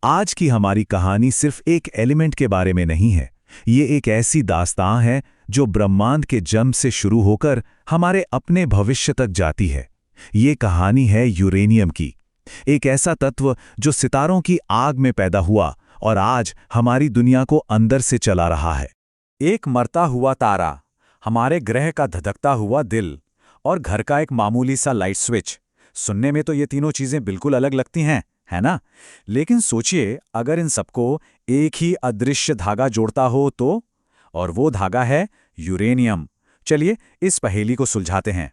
आज की हमारी कहानी सिर्फ एक एलिमेंट के बारे में नहीं है। ये एक ऐसी दास्तां है जो ब्रह्मांड के जन्म से शुरू होकर हमारे अपने भविष्य तक जाती है। ये कहानी है यूरेनियम की, एक ऐसा तत्व जो सितारों की आग में पैदा हुआ और आज हमारी दुनिया को अंदर से चला रहा है। एक मरता हुआ तारा, हमारे ग्रह का धधकता हुआ दिल और घर का एक मामूली सा लाइट स्विच। सुनने में तो ये तीनों चीजें बिल्कुल अलग लगती हैं, है ना? लेकिन सोचिए, अगर इन सबको एक ही अदृश्य धागा जोड़ता हो तो? और वो धागा है यूरेनियम। चलिए इस पहेली को सुलझाते हैं।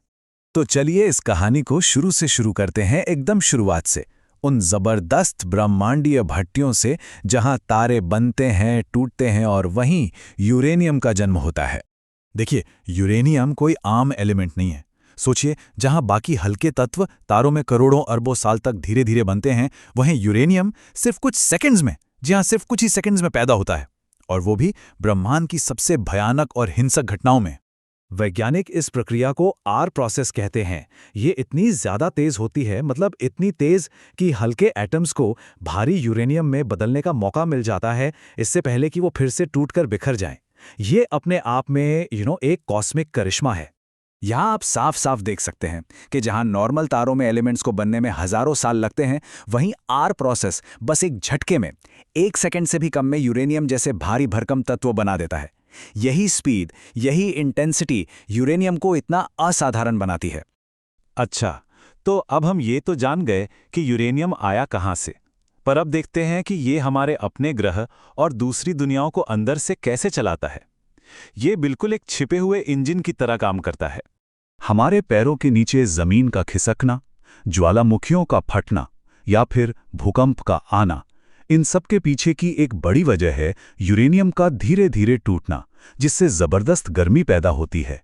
तो चलिए इस कहानी को शुरू से शुरू करते हैं, एकदम शुरुआत से, उन जबरदस्त ब्रह्मांडीय भट्टियों से जहां तारे बनते हैं, टूटते हैं और वहीं यूरेनियम का जन्म होता है। देखिए, यूरेनियम कोई आम एलिमेंट नहीं है। सोचिए, जहां बाकी हल्के तत्व तारों में करोड़ों अरबों साल तक धीरे धीरे बनते हैं, वहीं यूरेनियम सिर्फ कुछ सेकंड्स में, जी हां, सिर्फ कुछ ही सेकंड्स में पैदा होता है, और वो भी ब्रह्मांड की सबसे भयानक और हिंसक घटनाओं में। वैज्ञानिक इस प्रक्रिया को आर प्रोसेस कहते हैं। ये इतनी ज्यादा तेज होती है, मतलब इतनी तेज कि हल्के एटम्स को भारी यूरेनियम में बदलने का मौका मिल जाता है, इससे पहले कि वो फिर से टूटकर बिखर जाएं। ये अपने आप में एक कॉस्मिक करिश्मा है। यहाँ आप साफ साफ देख सकते हैं कि जहाँ नॉर्मल तारों में एलिमेंट्स को बनने में हजारों साल लगते हैं, वहीं आर प्रोसेस बस एक झटके में, 1 सेकंड से भी कम में यूरेनियम जैसे भारी भरकम तत्व बना देता है। यही स्पीड, यही इंटेंसिटी यूरेनियम को इतना असाधारण बनाती है। अच्छा, तो अब हम ये तो जान गए कि यूरेनियम आया कहाँ से, पर अब देखते हैं कि ये हमारे अपने ग्रह और दूसरी दुनियाओं को अंदर से कैसे चलाता है। ये बिल्कुल एक छिपे हुए इंजन की तरह काम करता है। हमारे पैरों के नीचे जमीन का खिसकना, ज्वालामुखियों का फटना या फिर भूकंप का आना, इन सब के पीछे की एक बड़ी वजह है यूरेनियम का धीरे धीरे टूटना, जिससे जबरदस्त गर्मी पैदा होती है।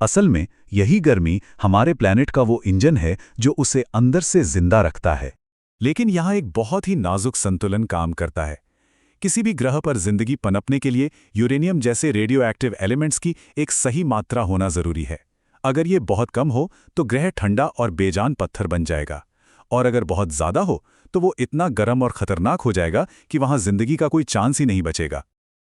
असल में यही गर्मी हमारे प्लैनेट का वो इंजन है जो उसे अंदर से जिंदा रखता है। लेकिन यहाँ एक बहुत ही नाजुक संतुलन काम करता है। किसी भी ग्रह पर जिंदगी पनपने के लिए यूरेनियम जैसे रेडियो एक्टिव एलिमेंट्स की एक सही मात्रा होना जरूरी है। अगर ये बहुत कम हो तो ग्रह ठंडा और बेजान पत्थर बन जाएगा, और अगर बहुत ज्यादा हो तो वो इतना गर्म और खतरनाक हो जाएगा कि वहां जिंदगी का कोई चांस ही नहीं बचेगा।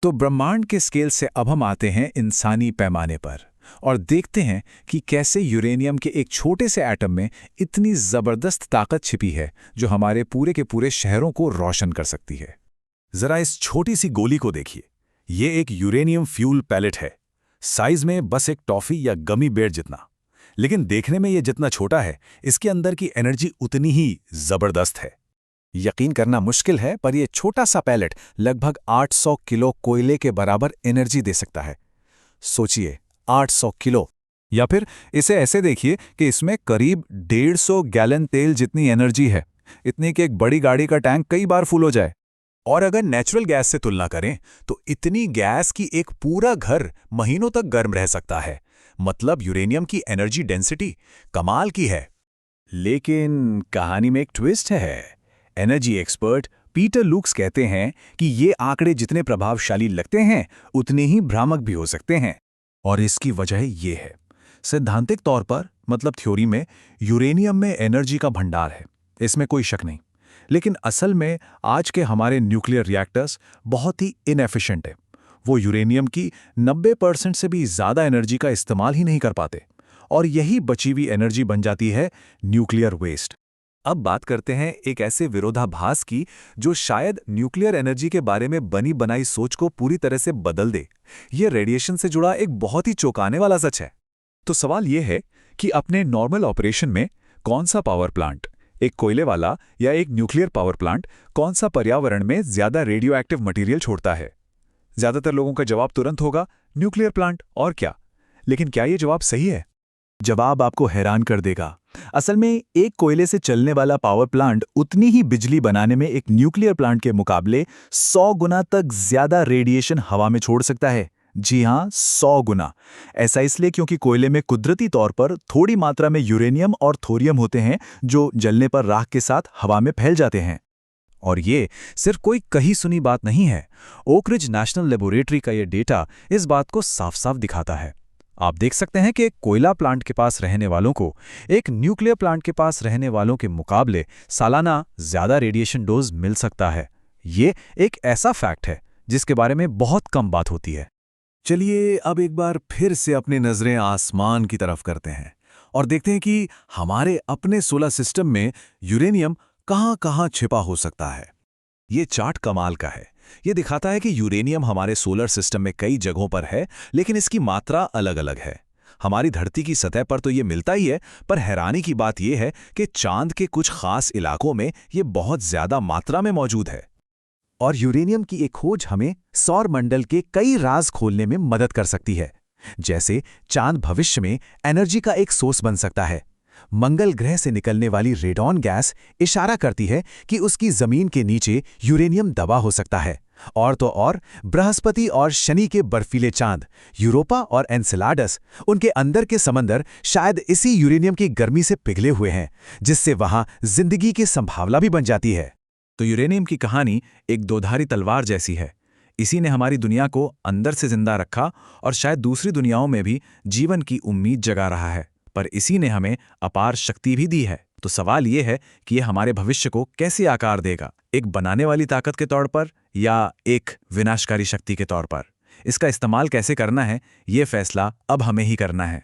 तो ब्रह्मांड के स्केल से अब हम आते हैं इंसानी पैमाने पर और देखते हैं कि कैसे यूरेनियम के एक छोटे से एटम में इतनी जबरदस्त ताकत छिपी है जो हमारे पूरे के पूरे शहरों को रोशन कर सकती है। जरा इस छोटी सी गोली को देखिए। ये एक यूरेनियम फ्यूल पैलेट है, साइज में बस एक टॉफी या गमी बेर जितना। लेकिन देखने में ये जितना छोटा है, इसके अंदर की एनर्जी उतनी ही जबरदस्त है। यकीन करना मुश्किल है, पर यह छोटा सा पैलेट लगभग 800 किलो कोयले के बराबर एनर्जी दे सकता है। सोचिए, 800 किलो। या फिर इसे ऐसे देखिए कि इसमें करीब 150 गैलन तेल जितनी एनर्जी है, इतनी कि एक बड़ी गाड़ी का टैंक कई बार फुल हो जाए। और अगर नेचुरल गैस से तुलना करें तो इतनी गैस की एक पूरा घर महीनों तक गर्म रह सकता है। मतलब यूरेनियम की एनर्जी डेंसिटी कमाल की है। लेकिन कहानी में एक ट्विस्ट है। एनर्जी एक्सपर्ट पीटर लुक्स कहते हैं कि ये आंकड़े जितने प्रभावशाली लगते हैं, उतने ही भ्रामक भी हो सकते हैं। और इसकी वजह ये है, सैद्धांतिक तौर पर, मतलब थ्योरी में, यूरेनियम में एनर्जी का भंडार है, इसमें कोई शक नहीं। लेकिन असल में आज के हमारे न्यूक्लियर रिएक्टर्स बहुत ही इनएफिशिएंट हैं। वो यूरेनियम की 90% से भी ज़्यादा एनर्जी का इस्तेमाल ही नहीं कर पाते, और यही बची हुई एनर्जी बन जाती है न्यूक्लियर वेस्ट। अब बात करते हैं एक ऐसे विरोधाभास की जो शायद न्यूक्लियर एनर्जी के बारे में बनी बनाई सोच को पूरी तरह से बदल दे। ये रेडिएशन से जुड़ा एक बहुत ही चौंकाने वाला सच है। तो सवाल ये है कि अपने नॉर्मल ऑपरेशन में कौन सा पावर प्लांट, एक कोयले वाला या एक न्यूक्लियर पावर प्लांट, कौन सा पर्यावरण में ज्यादा रेडियो एक्टिव मटीरियल छोड़ता है? ज्यादातर लोगों का जवाब तुरंत होगा न्यूक्लियर प्लांट, और क्या। लेकिन क्या ये जवाब सही है? जवाब आपको हैरान कर देगा। असल में एक कोयले से चलने वाला पावर प्लांट उतनी ही बिजली बनाने में एक न्यूक्लियर प्लांट के मुकाबले 100 गुना तक ज्यादा रेडिएशन हवा में छोड़ सकता है। जी हां, 100 गुना। ऐसा इसलिए क्योंकि कोयले में कुदरती तौर पर थोड़ी मात्रा में यूरेनियम और थोरियम होते हैं जो जलने पर राख के साथ हवा में फैल जाते हैं। और ये सिर्फ कोई कही सुनी बात नहीं है। ओक रिज नेशनल लेबोरेटरी का ये डेटा इस बात को साफ साफ दिखाता है। आप देख सकते हैं कि एक कोयला प्लांट के पास रहने वालों को एक न्यूक्लियर प्लांट के पास रहने वालों के मुकाबले सालाना ज्यादा रेडिएशन डोज मिल सकता है। ये एक ऐसा फैक्ट है जिसके बारे में बहुत कम बात होती है। चलिए अब एक बार फिर से अपनी नजरें आसमान की तरफ करते हैं और देखते हैं कि हमारे अपने सोलर सिस्टम में यूरेनियम कहाँ-कहाँ छिपा हो सकता है। ये चार्ट कमाल का है। ये दिखाता है कि यूरेनियम हमारे सोलर सिस्टम में कई जगहों पर है, लेकिन इसकी मात्रा अलग-अलग है। हमारी धरती की सतह पर तो ये मिलता ही है, पर हैरानी की बात यह है कि चांद के कुछ खास इलाकों में ये बहुत ज्यादा मात्रा में मौजूद है। और यूरेनियम की एक खोज हमें सौर मंडल के कई राज खोलने में मदद कर सकती है। जैसे चांद भविष्य में एनर्जी का एक सोर्स बन सकता है। मंगल ग्रह से निकलने वाली रेडॉन गैस इशारा करती है कि उसकी जमीन के नीचे यूरेनियम दबा हो सकता है। और तो और बृहस्पति और शनि के बर्फीले चांद यूरोपा और एनसेलाडस, उनके अंदर के समंदर शायद इसी यूरेनियम की गर्मी से पिघले हुए हैं, जिससे वहां जिंदगी की संभावना भी बन जाती है। तो यूरेनियम की कहानी एक दोधारी तलवार जैसी है। इसी ने हमारी दुनिया को अंदर से जिंदा रखा और शायद दूसरी दुनियाओं में भी जीवन की उम्मीद जगा रहा है। पर इसी ने हमें अपार शक्ति भी दी है। तो सवाल ये है कि यह हमारे भविष्य को कैसे आकार देगा, एक बनाने वाली ताकत के तौर पर या एक विनाशकारी शक्ति के तौर पर। इसका इस्तेमाल कैसे करना है, ये फैसला अब हमें ही करना है।